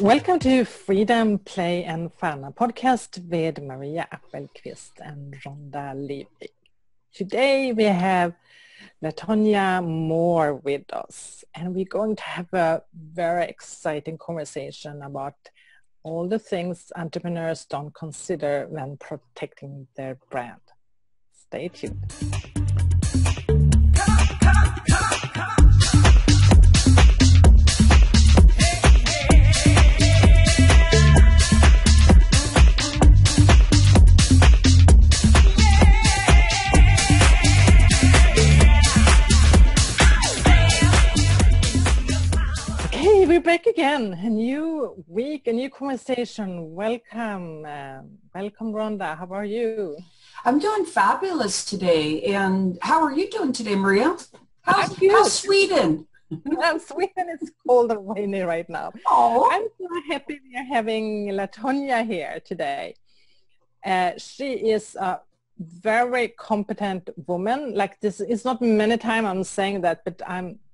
Welcome to Freedom, Play and Fun, a podcast with Maria Appelqvist and Rhonda Liebig. Today we have Latonya Moore with us, and we're going to have a very exciting conversation about all the things entrepreneurs don't consider when protecting their brand. Stay tuned. We're back again. A new week, a new conversation. Welcome. Welcome, Rhonda. How are you? I'm doing fabulous today. And how are you doing today, Maria? How's Sweden? Sweden is cold and rainy right now. Oh. I'm so happy we are having Latonya here today. She is a very competent woman. Like this, it's not many times I'm saying that, but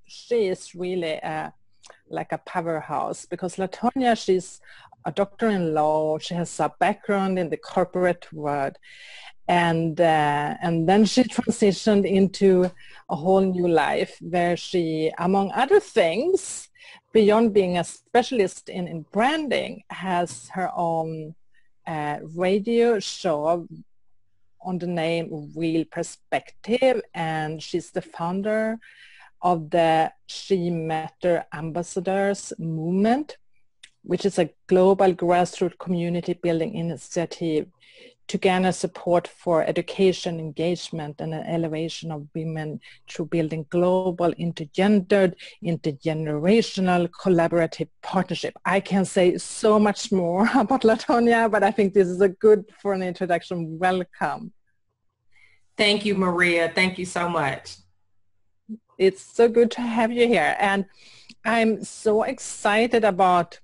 she is really like a powerhouse, because Latonya, she's a doctor in law. She has a background in the corporate world, and then she transitioned into a whole new life where she, among other things, beyond being a specialist in branding, has her own radio show on the name Real Perspective, and she's the founder of the She Matter Ambassadors movement, which is a global grassroots community building initiative to garner support for education, engagement, and an elevation of women through building global, intergendered, intergenerational, collaborative partnership. I can say so much more about Latonya, but I think this is a good for an introduction. Welcome. Thank you, Maria. Thank you so much. It's so good to have you here. And I'm so excited about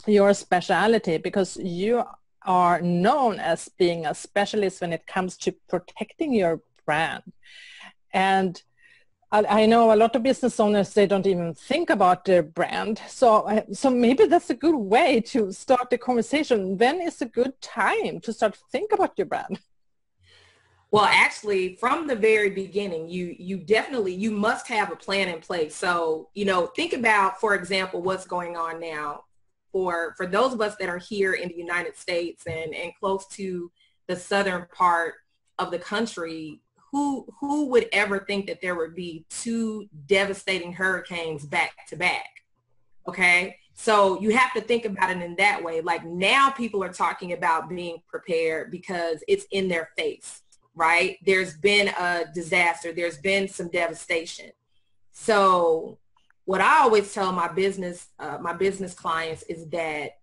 your specialty, because you are known as being a specialist when it comes to protecting your brand. And I know a lot of business owners, they don't even think about their brand. So maybe that's a good way to start the conversation. When is a good time to start to think about your brand? Well, actually, from the very beginning, you must have a plan in place. So, think about, for example, what's going on now for those of us that are here in the United States and close to the southern part of the country. Who would ever think that there would be two devastating hurricanes back to back? Okay. So you have to think about it in that way. Like, now people are talking about being prepared because it's in their face. Right? There's been a disaster. There's been some devastation. So what I always tell my business clients is that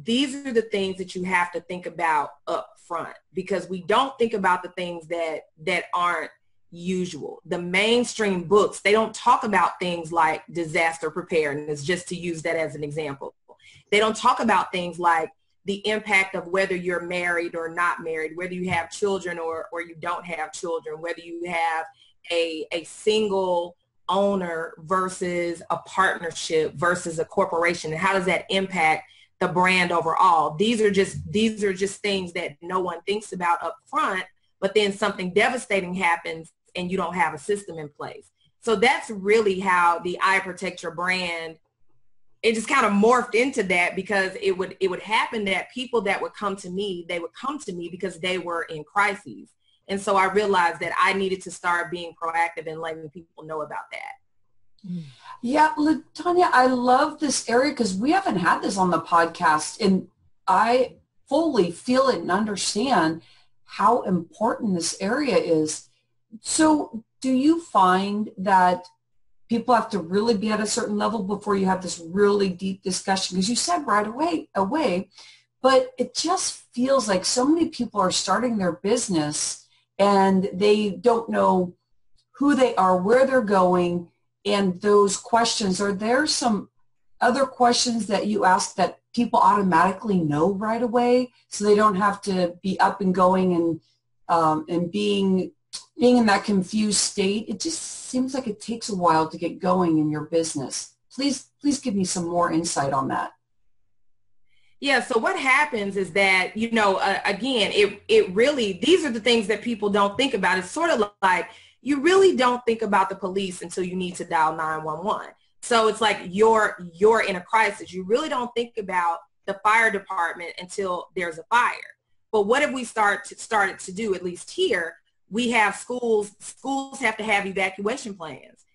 these are the things that you have to think about up front, because we don't think about the things that aren't usual. The mainstream books, they don't talk about things like disaster preparedness, just to use that as an example. They don't talk about things like the impact of whether you're married or not married, whether you have children or you don't have children, whether you have a single owner versus a partnership versus a corporation, and how does that impact the brand overall. These are just things that no one thinks about up front, but then something devastating happens and you don't have a system in place. So that's really how the I Protect Your Brand, it just kind of morphed into that, because it would happen that people that would come to me, they would come to me because they were in crises. And so I realized that I needed to start being proactive and letting people know about that. Yeah, Latonya, I love this area because we haven't had this on the podcast, and I fully feel it and understand how important this area is. So do you find that people have to really be at a certain level before you have this really deep discussion? Because you said right away, but it just feels like so many people are starting their business and they don't know who they are, where they're going, and those questions. Are there some other questions that you ask that people automatically know right away, so they don't have to be up and going and being in that confused state? It just seems like it takes a while to get going in your business. Please give me some more insight on that. Yeah, so what happens is that, again, it really, these are the things that people don't think about. It's sort of like you really don't think about the police until you need to dial 911. So it's like you're in a crisis. You really don't think about the fire department until there's a fire. But what have we started to do, at least here? We have schools have to have evacuation plans.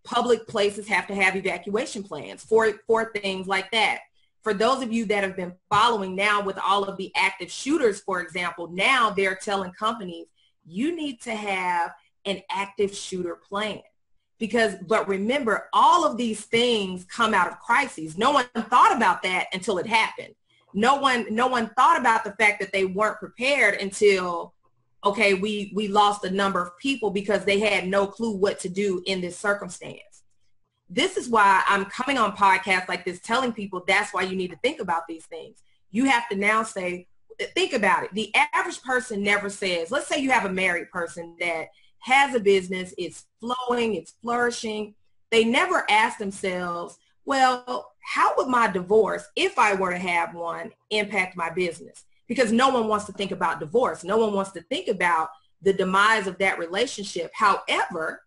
Public places have to have evacuation plans for things like that. For those of you that have been following now with all of the active shooters, for example, now they're telling companies, you need to have an active shooter plan. But remember, all of these things come out of crises. No one thought about that until it happened. No one thought about the fact that they weren't prepared until, okay, we lost a number of people because they had no clue what to do in this circumstance. This is why I'm coming on podcasts like this, telling people that's why you need to think about these things. You have to now think about it. The average person never says, let's say you have a married person that has a business, it's flowing, it's flourishing. They never ask themselves, well, how would my divorce, if I were to have one, impact my business? Because no one wants to think about divorce. No one wants to think about the demise of that relationship. However,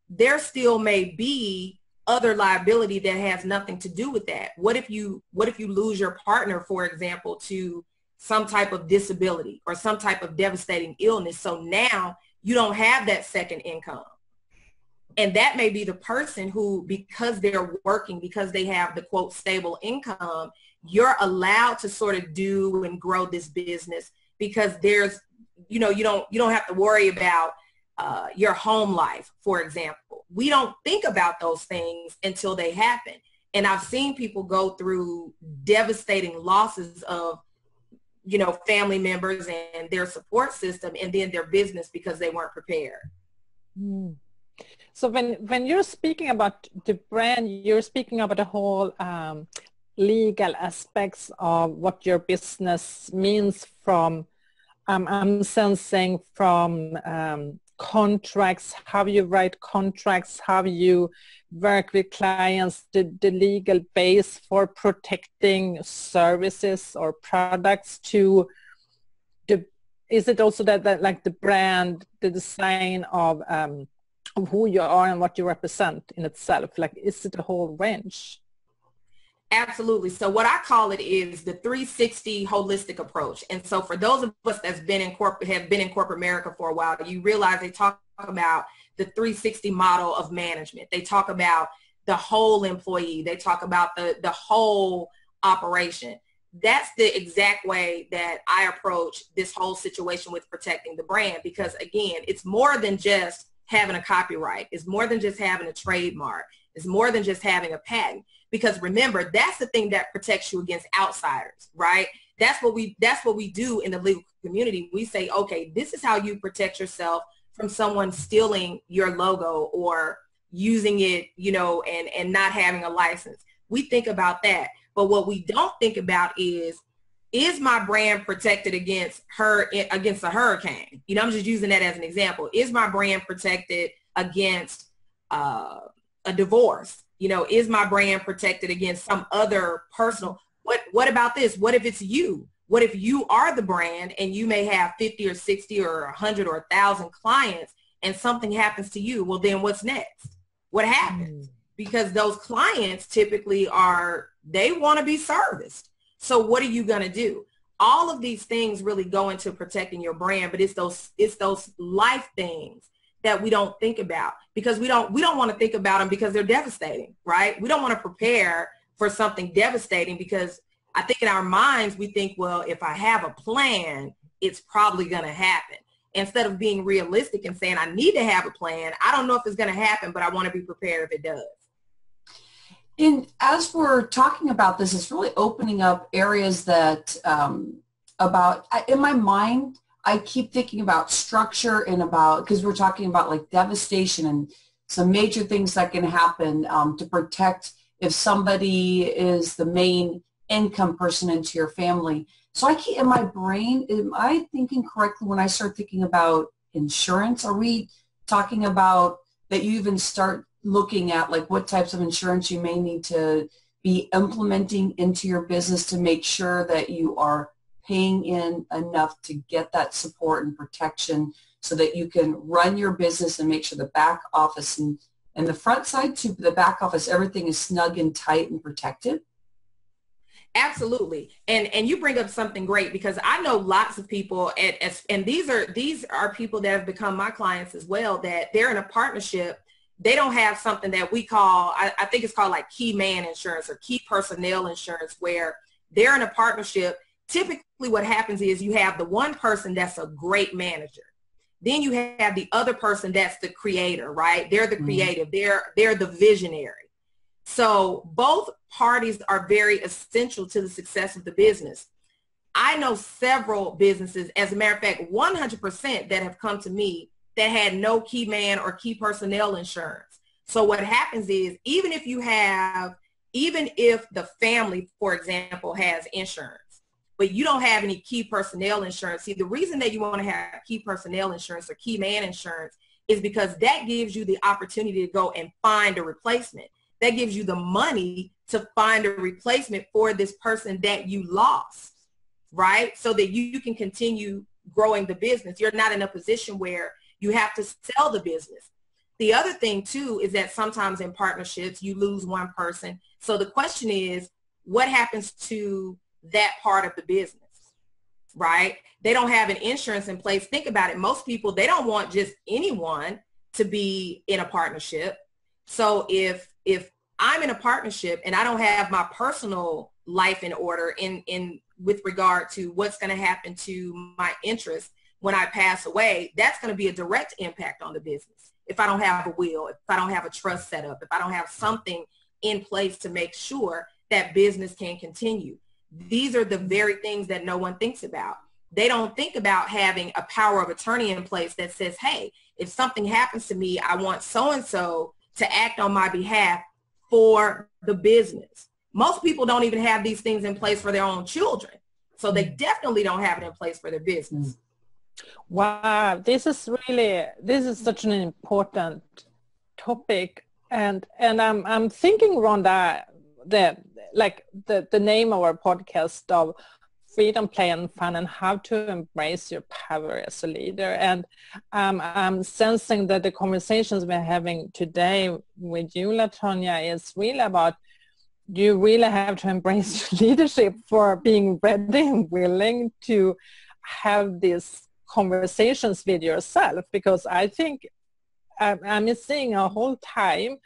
there still may be other liability that has nothing to do with that. What if you lose your partner, for example, to some type of disability or some type of devastating illness? So now you don't have that second income. And that may be the person who, because they're working, because they have the quote stable income, you're allowed to sort of do and grow this business because there's, you don't have to worry about your home life, for example. We don't think about those things until they happen. And I've seen people go through devastating losses of, family members and their support system and then their business because they weren't prepared. So when you're speaking about the brand, you're speaking about the whole legal aspects of what your business means from, I'm sensing from contracts, how you write contracts, how you work with clients, the legal base for protecting services or products to is it also that like the brand, the design of who you are and what you represent in itself? Like, is it a whole range? Absolutely. So what I call it is the 360 holistic approach. And so for those of us that's have been in corporate America for a while, you realize they talk about the 360 model of management. They talk about the whole employee. They talk about the whole operation. That's the exact way that I approach this whole situation with protecting the brand, because again, it's more than just having a copyright. It's more than just having a trademark. It's more than just having a patent. Because remember, that's the thing that protects you against outsiders, right? That's what we do in the legal community. We say, okay, this is how you protect yourself from someone stealing your logo or using it, and not having a license. We think about that. But what we don't think about is my brand protected against a hurricane? I'm just using that as an example. Is my brand protected against a divorce? Is my brand protected against some other personal? What about this? What if it's you? What if you are the brand and you may have 50 or 60 or 100 or 1,000 clients and something happens to you? Well, then what's next? What happens? Because those clients typically they want to be serviced. So what are you going to do? All of these things really go into protecting your brand, but it's those life things that we don't think about, because we don't want to think about them because they're devastating, right? We don't want to prepare for something devastating because I think in our minds we think, well, if I have a plan, it's probably going to happen. Instead of being realistic and saying, I need to have a plan. I don't know if it's going to happen, but I want to be prepared if it does. And as we're talking about this, it's really opening up areas that in my mind, I keep thinking about structure and because we're talking about like devastation and some major things that can happen to protect if somebody is the main income person into your family. So I keep in my brain, am I thinking correctly when I start thinking about insurance? Are we talking about that you even start looking at like what types of insurance you may need to be implementing into your business to make sure that you are paying in enough to get that support and protection so that you can run your business and make sure the back office and the front side to the back office, everything is snug and tight and protected? Absolutely. And you bring up something great, because I know lots of people, and these are people that have become my clients as well, that they're in a partnership. They don't have something that we call, I think it's called like key man insurance or key personnel insurance, where they're in a partnership. Typically what happens is you have the one person that's a great manager. Then you have the other person that's the creator, right? They're the creative. They're the visionary. So both parties are very essential to the success of the business. I know several businesses, as a matter of fact, 100% that have come to me that had no key man or key personnel insurance. So what happens is, even if the family, for example, has insurance, but you don't have any key personnel insurance. See, the reason that you want to have key personnel insurance or key man insurance is because that gives you the opportunity to go and find a replacement. That gives you the money to find a replacement for this person that you lost, right? So that you can continue growing the business. You're not in a position where you have to sell the business. The other thing too is that sometimes in partnerships, you lose one person. So the question is, what happens to that part of the business, right? They don't have an insurance in place. Think about it. Most people, they don't want just anyone to be in a partnership. So if I'm in a partnership and I don't have my personal life in order in with regard to what's going to happen to my interest when I pass away, that's going to be a direct impact on the business. If I don't have a will, if I don't have a trust set up, if I don't have something in place to make sure that business can continue. These are the very things that no one thinks about. They don't think about having a power of attorney in place that says, hey, if something happens to me, I want so-and-so to act on my behalf for the business. Most people don't even have these things in place for their own children. So they definitely don't have it in place for their business. Wow, this is such an important topic. And I'm thinking, Rhonda, that like the name of our podcast of Freedom, Play and Fun, and how to embrace your power as a leader. And I'm sensing that the conversations we're having today with you, LaTonya, is really about you really have to embrace leadership for being ready and willing to have these conversations with yourself, because I think I'm seeing a whole time,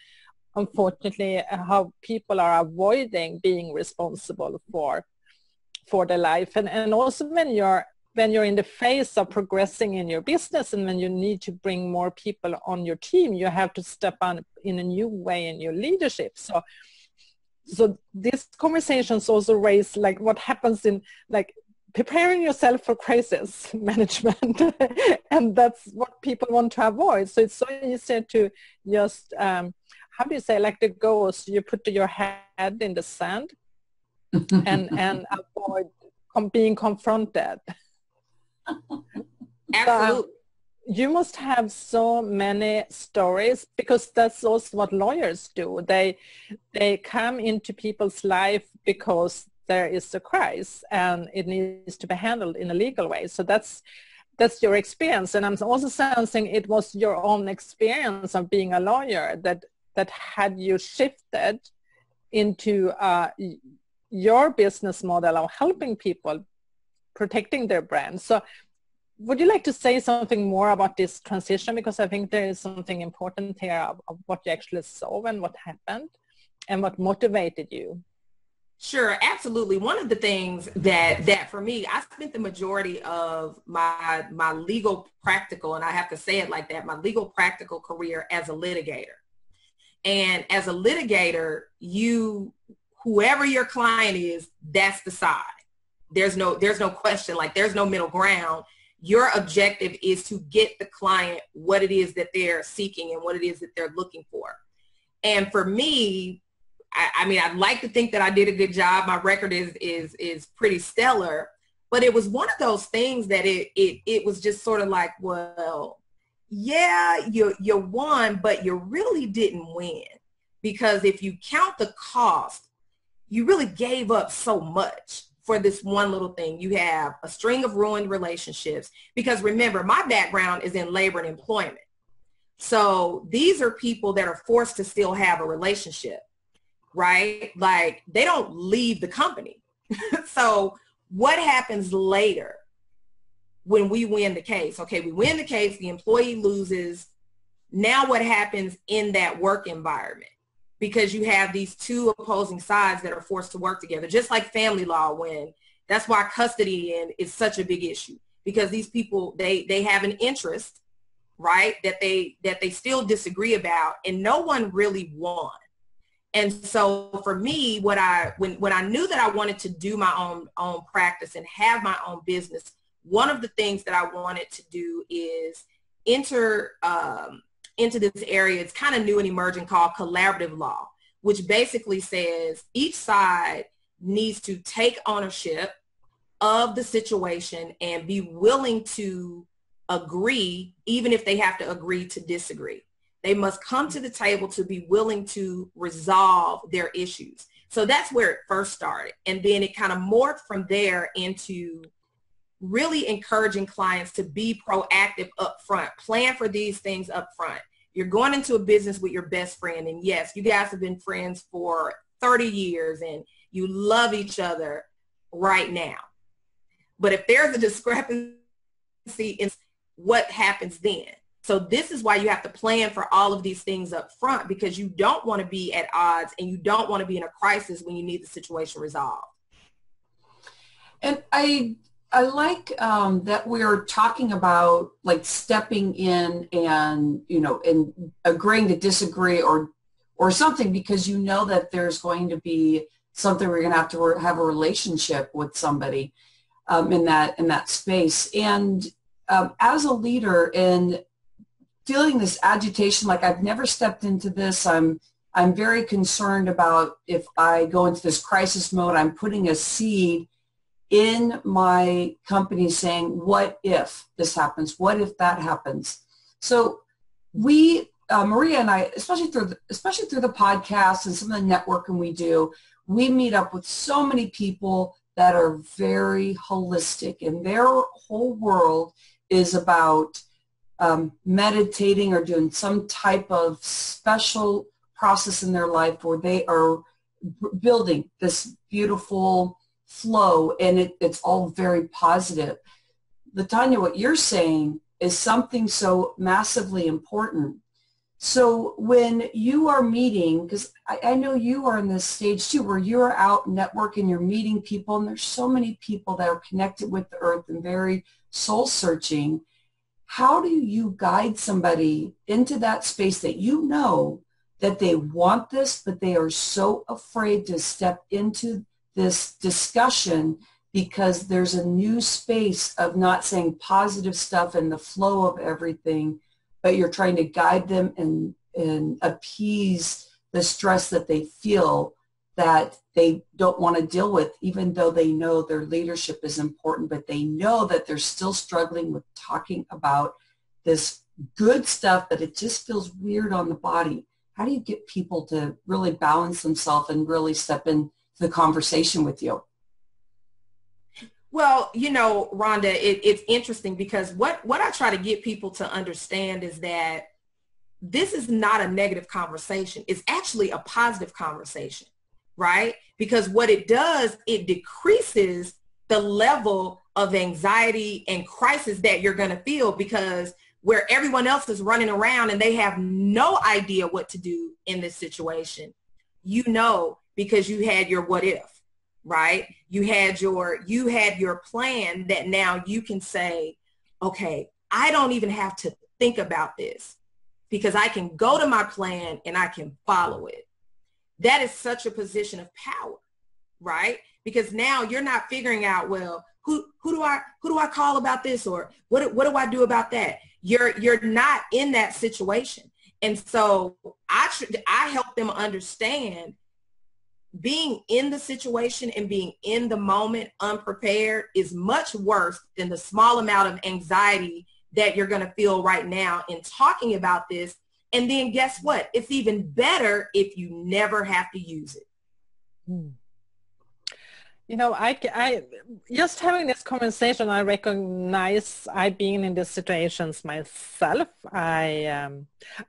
unfortunately, how people are avoiding being responsible for their life. And also when you're in the phase of progressing in your business and when you need to bring more people on your team, you have to step on in a new way in your leadership. So these conversations also raise like what happens in like preparing yourself for crisis management. And that's what people want to avoid. So it's so easy to just, how do you say, like the ghost, you put your head in the sand and avoid being confronted. Absolutely. You must have so many stories, because that's also what lawyers do. They come into people's life because there is a crisis and it needs to be handled in a legal way. So that's your experience. And I'm also sensing it was your own experience of being a lawyer that had you shifted into your business model of helping people, protecting their brand. So would you like to say something more about this transition? Because I think there is something important here of what you actually saw and what happened and what motivated you. Sure, absolutely. One of the things that for me, I spent the majority of my legal practical, and I have to say it like that, my legal practical career as a litigator. And as a litigator, whoever your client is, that's the side. There's no question, like there's no middle ground. Your objective is to get the client what it is that they're seeking and what it is that they're looking for. And for me, I mean, I'd like to think that I did a good job. My record is pretty stellar, but it was one of those things that it was just sort of like, well, yeah, you won, but you really didn't win, because if you count the cost, you really gave up so much for this one little thing. You have a string of ruined relationships, because remember, my background is in labor and employment. So these are people that are forced to still have a relationship, right? Like, they don't leave the company. So what happens later when we win the case? Okay, we win the case, the employee loses. Now what happens in that work environment? Because you have these two opposing sides that are forced to work together, just like family law, when that's why custody is such a big issue, because these people, they have an interest, right, that they still disagree about, and no one really won. And so for me, when I knew that I wanted to do my own practice and have my own business, one of the things that I wanted to do is enter into this area. It's kind of new and emerging, called collaborative law, which basically says each side needs to take ownership of the situation and be willing to agree, even if they have to agree to disagree. They must come to the table to be willing to resolve their issues. So that's where it first started. And then it kind of morphed from there into really encouraging clients to be proactive up front, plan for these things up front. You're going into a business with your best friend, and yes, you guys have been friends for 30 years and you love each other right now. But if there's a discrepancy in what happens then. So this is why you have to plan for all of these things up front, because you don't want to be at odds and you don't want to be in a crisis when you need the situation resolved. And I like that we're talking about like stepping in and, you know, and agreeing to disagree or something, because you know that there's going to be something we're going to have a relationship with somebody in that space. And as a leader in feeling this agitation, like I've never stepped into this, I'm very concerned about if I go into this crisis mode, I'm putting a seed in my company saying, what if this happens? What if that happens? So we, Maria and I, especially through the podcast and some of the networking we do, we meet up with so many people that are very holistic, and their whole world is about meditating or doing some type of special process in their life where they are building this beautiful flow, and it's all very positive. LaTonya, what you're saying is something so massively important. So when you are meeting, because I know you are in this stage too, where you're out networking, you're meeting people, and there's so many people that are connected with the earth and very soul searching. How do you guide somebody into that space that you know that they want this, but they are so afraid to step into this discussion because there's a new space of not saying positive stuff and the flow of everything, but you're trying to guide them and appease the stress that they feel that they don't want to deal with, even though they know their leadership is important, but they know that they're still struggling with talking about this good stuff, but it just feels weird on the body. How do you get people to really balance themselves and really step into the conversation with you? Well, you know, Rhonda, it's interesting because what I try to get people to understand is that this is not a negative conversation. It's actually a positive conversation, right? Because what it does, it decreases the level of anxiety and crisis that you're going to feel, because where everyone else is running around and they have no idea what to do in this situation, you know, because you had your what if, right? You had your plan that now you can say, okay, I don't even have to think about this because I can go to my plan and I can follow it. That is such a position of power, right? Because now you're not figuring out, well, who do I call about this, or what do I do about that? You're not in that situation. And so I help them understand being in the situation and being in the moment unprepared is much worse than the small amount of anxiety that you're going to feel right now in talking about this. And then guess what? It's even better if you never have to use it. You know, I just having this conversation, I recognize I've been in these situations myself. I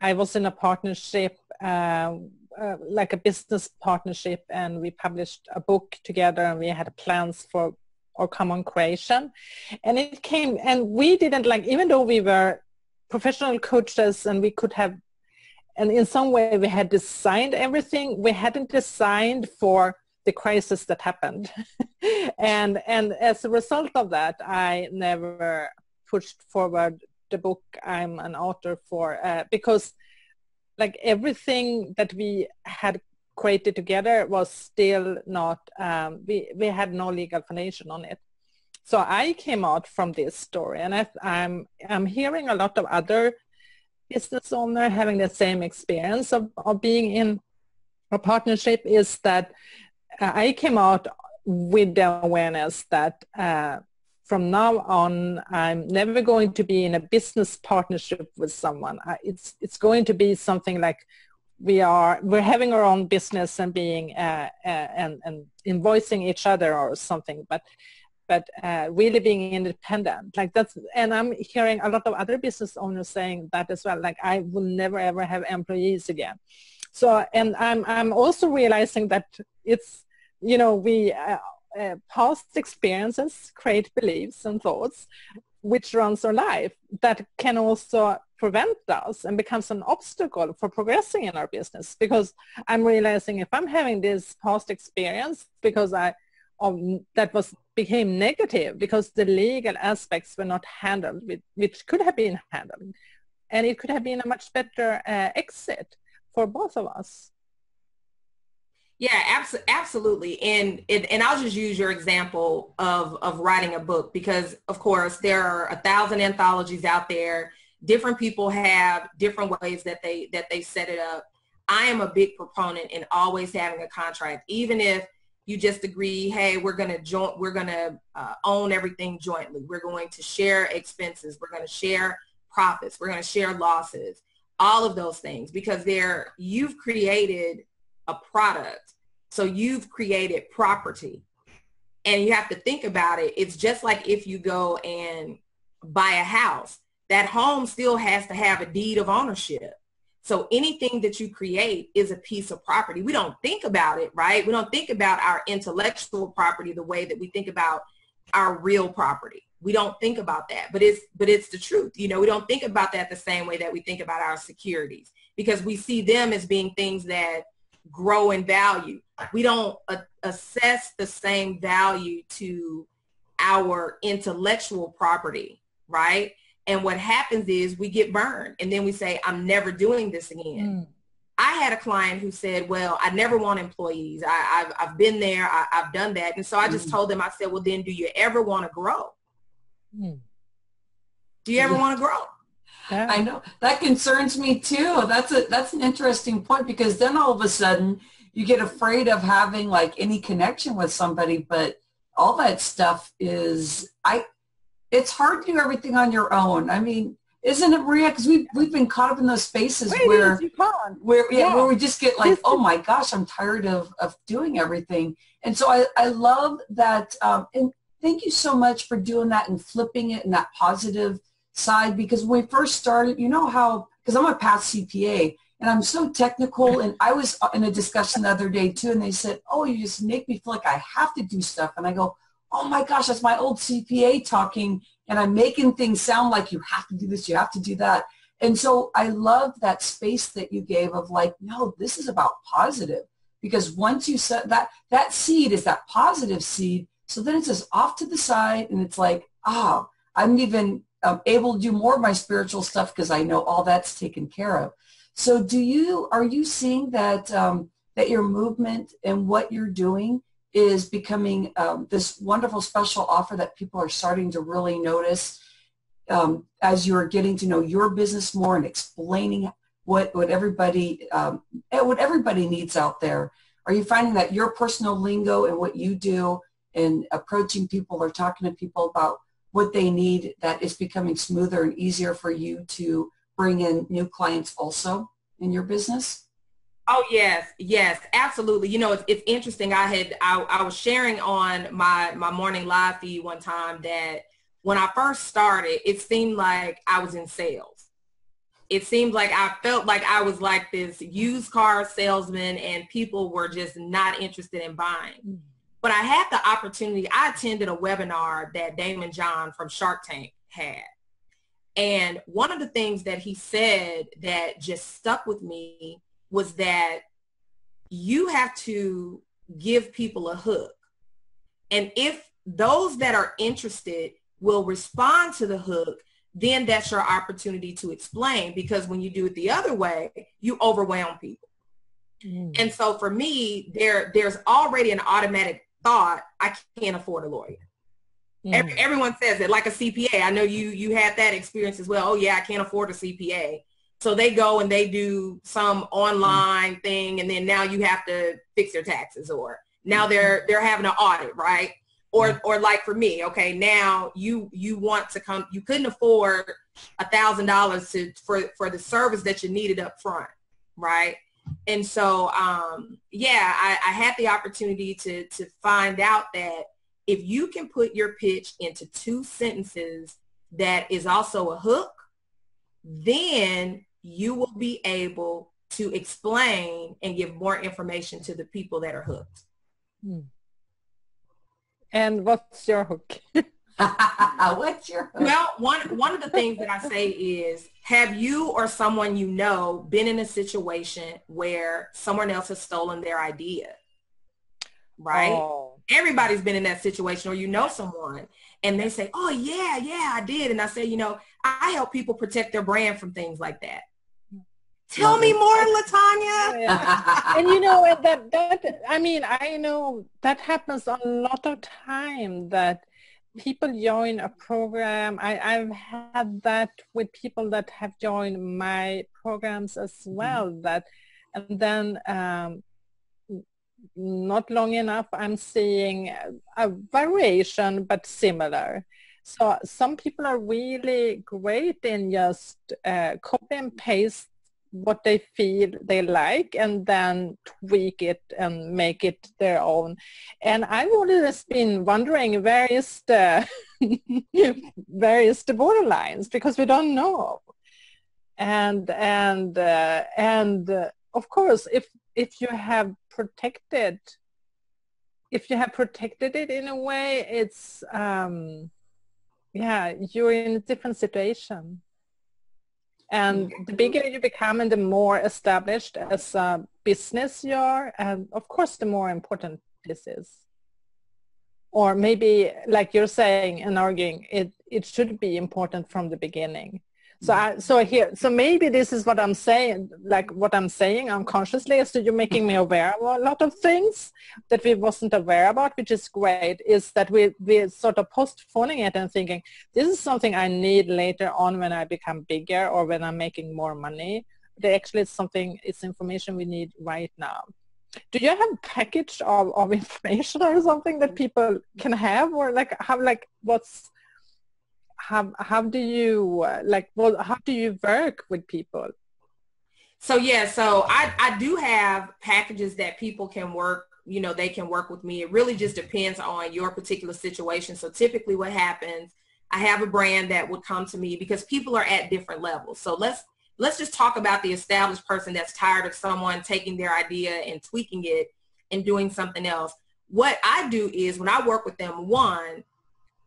was in a partnership, like a business partnership, and we published a book together, and we had plans for our common creation. And it came, and we didn't like, even though we were professional coaches and we could have, and in some way we had designed everything, we hadn't designed for the crisis that happened. and as a result of that, I never pushed forward the book I'm an author for, because like everything that we had created together was still not, we had no legal foundation on it. So I came out from this story, and I'm hearing a lot of other business owners having the same experience of being in a partnership, is that I came out with the awareness that from now on, I'm never going to be in a business partnership with someone. It's going to be something like we're having our own business and being and invoicing each other or something, but really being independent, like that's. And I'm hearing a lot of other business owners saying that as well. Like, I will never ever have employees again. So, and I'm also realizing that it's, you know, we past experiences create beliefs and thoughts which runs our life that can also prevent us and becomes an obstacle for progressing in our business. Because I'm realizing if I'm having this past experience because became negative because the legal aspects were not handled, which could have been handled, and it could have been a much better exit for both of us. Yeah, absolutely. And I'll just use your example of writing a book, because of course there are 1,000 anthologies out there. Different people have different ways that they set it up. I am a big proponent in always having a contract, even if you just agree, hey, we're going to own everything jointly. We're going to share expenses. We're going to share profits. We're going to share losses, all of those things, because you've created a product. So you've created property, and you have to think about it. It's just like if you go and buy a house, that home still has to have a deed of ownership. So anything that you create is a piece of property. We don't think about it, right? We don't think about our intellectual property the way that we think about our real property. We don't think about that, but it's the truth. You know, we don't think about that the same way that we think about our securities, because we see them as being things that grow in value. We don't assess the same value to our intellectual property, right? And what happens is we get burned, and then we say, I'm never doing this again. I had a client who said, well, I never want employees. I've been there. I've done that. And so I just told them, I said, well, then do you ever want to grow? Do you ever want to grow? Yeah. I know that concerns me too. That's an interesting point, because then all of a sudden you get afraid of having like any connection with somebody, but all that stuff is, it's hard to do everything on your own. I mean, isn't it, Maria? Because we've been caught up in those spaces where we just get like, oh my gosh, I'm tired of doing everything. And so I love that. And thank you so much for doing that and flipping it in that positive side, because when we first started, you know how, because I'm a past CPA and I'm so technical, and I was in a discussion the other day too, and they said, oh, you just make me feel like I have to do stuff. And I go, oh my gosh, that's my old CPA talking, and I'm making things sound like you have to do this, you have to do that. And so I love that space that you gave of like, no, this is about positive, because once you set that seed is that positive seed. So then it's just off to the side, and it's like, oh, I'm even able to do more of my spiritual stuff because I know all that's taken care of. So are you seeing that that your movement and what you're doing is becoming this wonderful special offer that people are starting to really notice as you're getting to know your business more and explaining what everybody needs out there? Are you finding that your personal lingo and what you do and approaching people or talking to people about what they need, that is becoming smoother and easier for you to bring in new clients also in your business? Oh yes, yes, absolutely. You know, it's interesting. I was sharing on my morning live feed one time that when I first started, it seemed like I was in sales. It seemed like I felt like I was like this used car salesman and people were just not interested in buying. But I had the opportunity. I attended a webinar that Damon John from Shark Tank had. And one of the things that he said that just stuck with me was that you have to give people a hook. And if those that are interested will respond to the hook, then that's your opportunity to explain, because when you do it the other way, you overwhelm people. And so for me, there's already an automatic thought, I can't afford a lawyer. Everyone says it, like a CPA. I know you had that experience as well. Oh yeah, I can't afford a CPA. So they go and they do some online thing, and then now you have to fix their taxes, or now they're having an audit, right? Or like for me, okay, now you want to come, you couldn't afford $1,000 for the service that you needed up front, right? And so yeah, I had the opportunity to find out that if you can put your pitch into 2 sentences that is also a hook, then you will be able to explain and give more information to the people that are hooked. And what's your hook? What's your hook? Well, one of the things that I say is, have you or someone you know been in a situation where someone else has stolen their idea? Right? Oh. Everybody's been in that situation, or you know someone, and they say, oh yeah, I did. And I say, you know, I help people protect their brand from things like that. Tell me more, LaTonya. Yeah. And you know, that I mean, I know that happens a lot of time, that people join a program. I've had that with people that have joined my programs as well, that, and then not long enough, I'm seeing a variation, but similar. So some people are really great in just copy and paste what they feel they like, and then tweak it and make it their own. And I've always been wondering, where is the borderlines, because we don't know. And of course, if you have protected it in a way, it's yeah, you're in a different situation. And the bigger you become and the more established as a business you are, and of course the more important this is. Or maybe, like you're saying and arguing, it should be important from the beginning. So maybe this is what I'm saying, like what I'm saying unconsciously, is that you're making me aware of a lot of things that we wasn't aware about, which is great, is that we're sort of postponing it and thinking, this is something I need later on when I become bigger or when I'm making more money. But actually it's information we need right now. Do you have a package of information or something that people can have, or like have, like how do you how do you work with people? So yeah, so I do have packages that people can work, you know, they can work with me. It really just depends on your particular situation. So typically what happens, I have a brand that would come to me because people are at different levels. So let's just talk about the established person that's tired of someone taking their idea and tweaking it and doing something else. What I do is, when I work with them, one,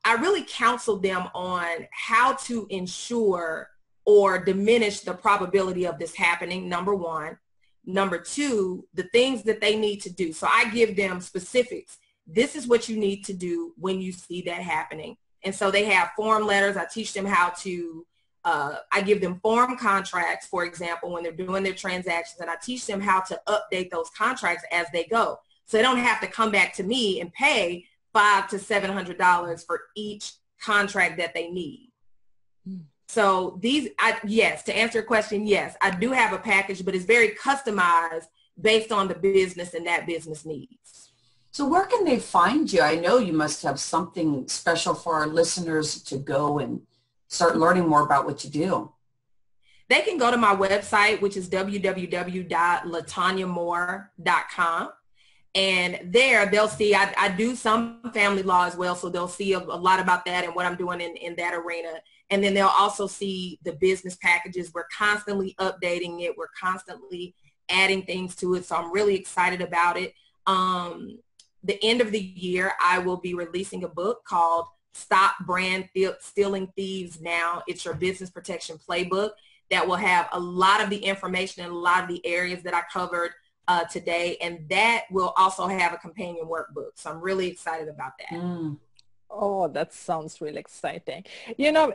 I really counsel them on how to ensure or diminish the probability of this happening, number one. Number two, the things that they need to do. So I give them specifics. This is what you need to do when you see that happening. And so they have form letters. I teach them how to, I give them form contracts, for example, when they're doing their transactions, and I teach them how to update those contracts as they go. So they don't have to come back to me and pay $500 to $700 for each contract that they need. So yes, to answer your question, yes, I do have a package, but it's very customized based on the business and that business needs. So where can they find you? I know you must have something special for our listeners to go and start learning more about what you do. They can go to my website, which is www.latonyamore.com. And there they'll see, I do some family law as well. So they'll see a lot about that and what I'm doing in that arena. And then they'll also see the business packages. We're constantly updating it. We're constantly adding things to it. So I'm really excited about it. The end of the year, I will be releasing a book called Stop Brand Stealing Thieves Now. It's your business protection playbook that will have a lot of the information and a lot of the areas that I covered today. And that will also have a companion workbook. So I'm really excited about that. Oh, that sounds really exciting. You know,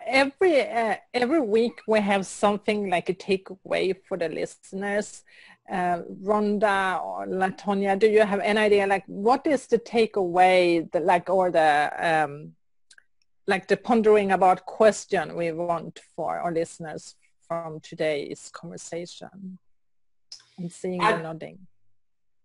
every week we have something like a takeaway for the listeners. Rhonda or Latonya, do you have any idea, like, what is the takeaway, the pondering about question we want for our listeners from today's conversation? I'm seeing you nodding.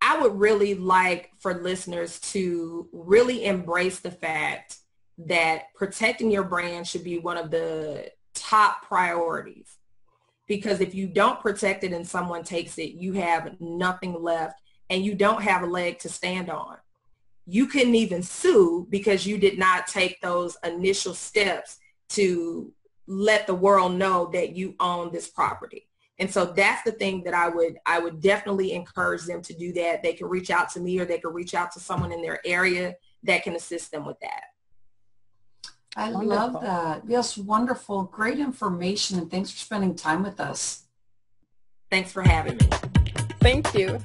I would really like for listeners to really embrace the fact that protecting your brand should be one of the top priorities. Because if you don't protect it and someone takes it, you have nothing left and you don't have a leg to stand on. You couldn't even sue because you did not take those initial steps to let the world know that you own this property. And so that's the thing that I would definitely encourage them to do that. They can reach out to me or they can reach out to someone in their area that can assist them with that. I love that. Yes, wonderful. Great information, and thanks for spending time with us. Thanks for having me. Thank you.